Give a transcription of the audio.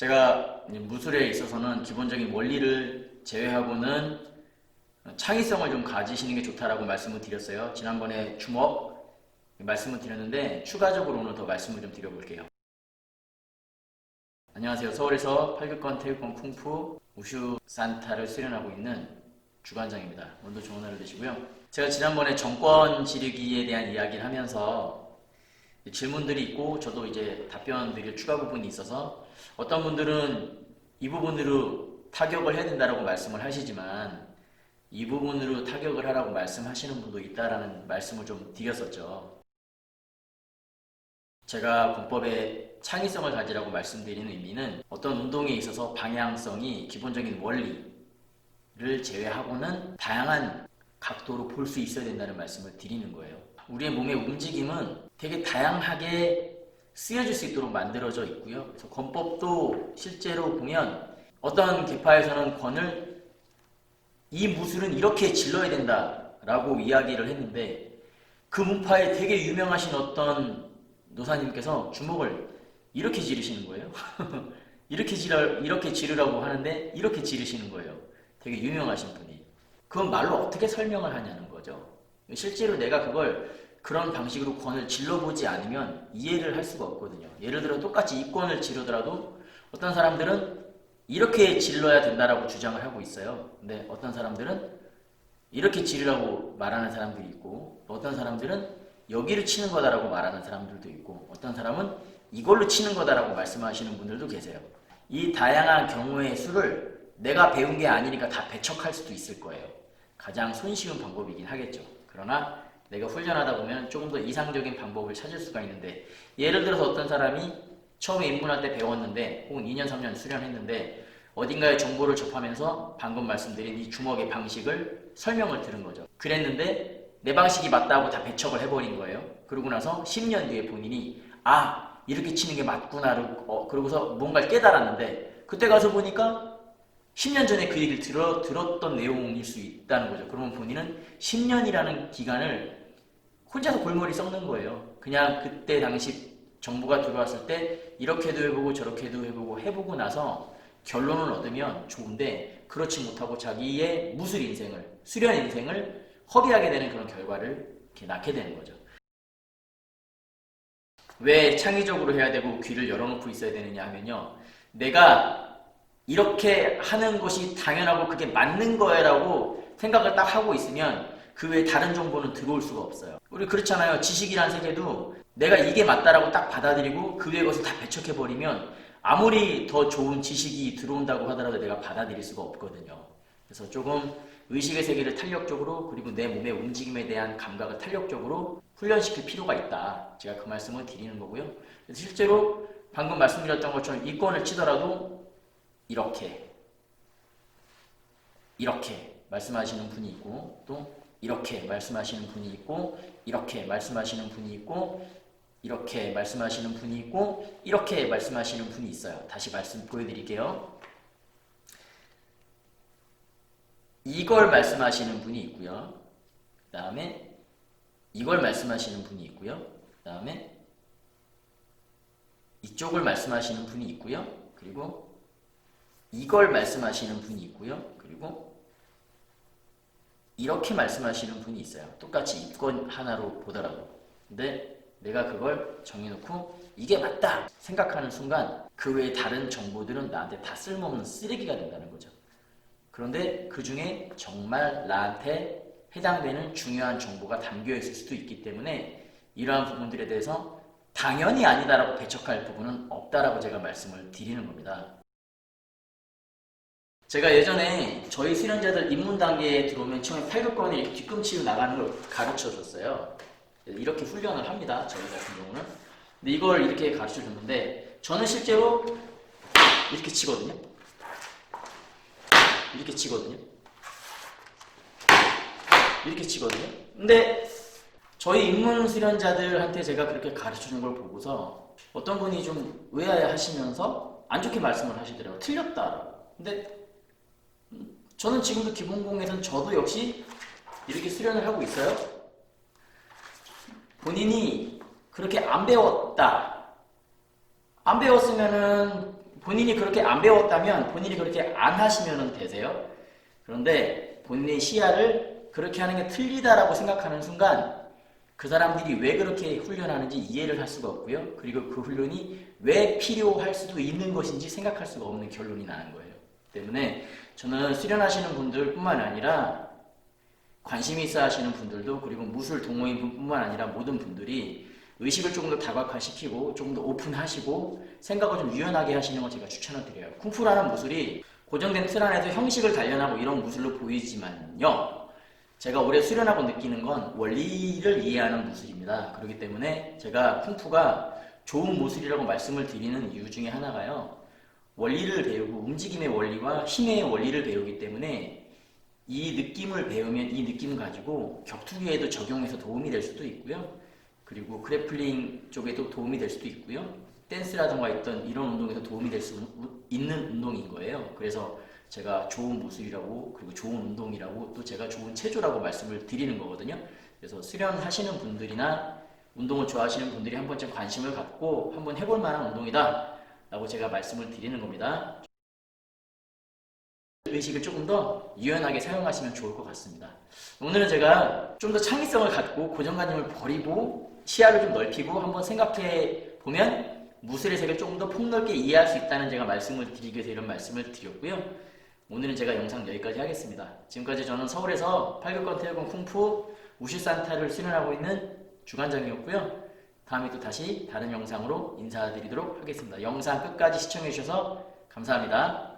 제가 무술에 있어서는 기본적인 원리를 제외하고는 창의성을 좀 가지시는 게 좋다라고 말씀을 드렸어요. 지난번에 주먹 말씀을 드렸는데 추가적으로는 더 말씀을 좀 드려볼게요. 안녕하세요. 서울에서 8교권 태육권 쿵푸 우슈 산타를 수련하고 있는 주관장입니다. 오늘도 좋은 하루 되시고요. 제가 지난번에 정권 지르기에 대한 이야기를 하면서 질문들이 있고 저도 이제 답변 드릴 추가 부분이 있어서 어떤 분들은 이 부분으로 타격을 해야 된다라고 말씀을 하시지만 이 부분으로 타격을 하라고 말씀하시는 분도 있다라는 말씀을 좀 드렸었죠. 제가 공법의 창의성을 가지라고 말씀드리는 의미는 어떤 운동에 있어서 방향성이 기본적인 원리를 제외하고는 다양한 각도로 볼 수 있어야 된다는 말씀을 드리는 거예요. 우리의 몸의 움직임은 되게 다양하게 쓰여질 수 있도록 만들어져 있고요. 그래서 권법도 실제로 보면 어떤 계파에서는 권을 이 무술은 이렇게 질러야 된다라고 이야기를 했는데 그 문파에 되게 유명하신 어떤 노사님께서 주먹을 이렇게 지르시는 거예요. 이렇게 지르라고 하는데 이렇게 지르시는 거예요. 되게 유명하신 분이. 그건 말로 어떻게 설명을 하냐는 거죠. 실제로 내가 그걸 그런 방식으로 권을 질러보지 않으면 이해를 할 수가 없거든요. 예를 들어 똑같이 이 권을 지르더라도 어떤 사람들은 이렇게 질러야 된다라고 주장을 하고 있어요. 근데 어떤 사람들은 이렇게 지르라고 말하는 사람들이 있고 어떤 사람들은 여기를 치는 거다라고 말하는 사람들도 있고 어떤 사람은 이걸로 치는 거다라고 말씀하시는 분들도 계세요. 이 다양한 경우의 수를 내가 배운 게 아니니까 다 배척할 수도 있을 거예요. 가장 손쉬운 방법이긴 하겠죠. 그러나 내가 훈련하다 보면 조금 더 이상적인 방법을 찾을 수가 있는데 예를 들어서 어떤 사람이 처음에 입문할 때 배웠는데 혹은 2년 3년 수련했는데 어딘가에 정보를 접하면서 방금 말씀드린 이 주먹의 방식을 설명을 들은 거죠. 그랬는데 내 방식이 맞다고 다 배척을 해버린 거예요. 그러고 나서 10년 뒤에 본인이 이렇게 치는 게 맞구나 그러고서 뭔가를 깨달았는데 그때 가서 보니까 10년 전에 그 얘기를 들었던 내용일 수 있다는 거죠. 그러면 본인은 10년이라는 기간을 혼자서 골머리 썩는 거예요. 그냥 그때 당시 정보가 들어왔을 때 이렇게도 해보고 저렇게도 해보고 나서 결론을 얻으면 좋은데 그렇지 못하고 자기의 무술 인생을, 수련 인생을 허비하게 되는 그런 결과를 이렇게 낳게 되는 거죠. 왜 창의적으로 해야 되고 귀를 열어놓고 있어야 되느냐 하면요. 내가 이렇게 하는 것이 당연하고 그게 맞는 거야라고 생각을 딱 하고 있으면 그 외에 다른 정보는 들어올 수가 없어요. 우리 그렇잖아요. 지식이란 세계도 내가 이게 맞다라고 딱 받아들이고 그 외의 것을 다 배척해버리면 아무리 더 좋은 지식이 들어온다고 하더라도 내가 받아들일 수가 없거든요. 그래서 조금 의식의 세계를 탄력적으로 그리고 내 몸의 움직임에 대한 감각을 탄력적으로 훈련시킬 필요가 있다. 제가 그 말씀을 드리는 거고요. 그래서 실제로 방금 말씀드렸던 것처럼 이 권을 치더라도 이렇게 말씀하시는 분이 있고 또 이렇게 말씀하시는 분이 있고 이렇게 말씀하시는 분이 있고 이렇게 말씀하시는 분이 있고 이렇게 말씀하시는 분이 있어요. 다시 말씀 보여드릴게요. 이걸 말씀하시는 분이 있고요. 그 다음에 이걸 말씀하시는 분이 있고요. 그 다음에 이쪽을 말씀하시는 분이 있고요. 그리고 이걸 말씀하시는 분이 있고요. 그리고 이렇게 말씀하시는 분이 있어요. 똑같이 입권 하나로 보더라도. 근데 내가 그걸 정해놓고 이게 맞다 생각하는 순간 그 외에 다른 정보들은 나한테 다 쓸모없는 쓰레기가 된다는 거죠. 그런데 그 중에 정말 나한테 해당되는 중요한 정보가 담겨 있을 수도 있기 때문에 이러한 부분들에 대해서 당연히 아니다라고 배척할 부분은 없다라고 제가 말씀을 드리는 겁니다. 제가 예전에 저희 수련자들 입문 단계에 들어오면 처음에 팔굽혀펴기를 이렇게 뒤꿈치로 나가는 걸 가르쳐 줬어요. 이렇게 훈련을 합니다. 저희 같은 경우는. 근데 이걸 이렇게 가르쳐 줬는데 저는 실제로 이렇게 치거든요. 이렇게 치거든요. 이렇게 치거든요. 근데 저희 입문 수련자들한테 제가 그렇게 가르쳐 준 걸 보고서 어떤 분이 좀 의아해하시면서 안 좋게 말씀을 하시더라고요. 틀렸다라고. 근데 저는 지금도 기본공에서는 저도 역시 이렇게 수련을 하고 있어요. 본인이 그렇게 안 배웠다. 안 배웠으면은 본인이 그렇게 안 배웠다면 본인이 그렇게 안 하시면 되세요. 그런데 본인의 시야를 그렇게 하는 게 틀리다라고 생각하는 순간 그 사람들이 왜 그렇게 훈련하는지 이해를 할 수가 없고요. 그리고 그 훈련이 왜 필요할 수도 있는 것인지 생각할 수가 없는 결론이 나는 거예요. 때문에 저는 수련하시는 분들뿐만 아니라 관심이 있어 하시는 분들도, 그리고 무술 동호인 뿐만 아니라 모든 분들이 의식을 조금 더 다각화시키고 조금 더 오픈하시고 생각을 좀 유연하게 하시는 걸 제가 추천을 드려요. 쿵푸라는 무술이 고정된 틀 안에서 형식을 단련하고 이런 무술로 보이지만요, 제가 오래 수련하고 느끼는 건 원리를 이해하는 무술입니다. 그렇기 때문에 제가 쿵푸가 좋은 무술이라고 말씀을 드리는 이유 중에 하나가요, 원리를 배우고 움직임의 원리와 힘의 원리를 배우기 때문에 이 느낌을 배우면 이 느낌 가지고 격투기에도 적용해서 도움이 될 수도 있고요. 그리고 그래플링 쪽에도 도움이 될 수도 있고요. 댄스라던가 있던 이런 운동에도 도움이 될 수 있는 운동인 거예요. 그래서 제가 좋은 무술이라고, 그리고 좋은 운동이라고, 또 제가 좋은 체조라고 말씀을 드리는 거거든요. 그래서 수련하시는 분들이나 운동을 좋아하시는 분들이 한 번쯤 관심을 갖고 한번 해볼 만한 운동이다 라고 제가 말씀을 드리는 겁니다. 의식을 조금 더 유연하게 사용하시면 좋을 것 같습니다. 오늘은 제가 좀 더 창의성을 갖고 고정관념을 버리고 시야를 좀 넓히고 한번 생각해 보면 무술의 세계를 조금 더 폭넓게 이해할 수 있다는 제가 말씀을 드리기 위해서 이런 말씀을 드렸고요. 오늘은 제가 영상 여기까지 하겠습니다. 지금까지 저는 서울에서 8급권 태국권 쿵푸 우시산타를 수련하고 있는 주관장이었고요. 다음에 또 다시 다른 영상으로 인사드리도록 하겠습니다. 영상 끝까지 시청해 주셔서 감사합니다.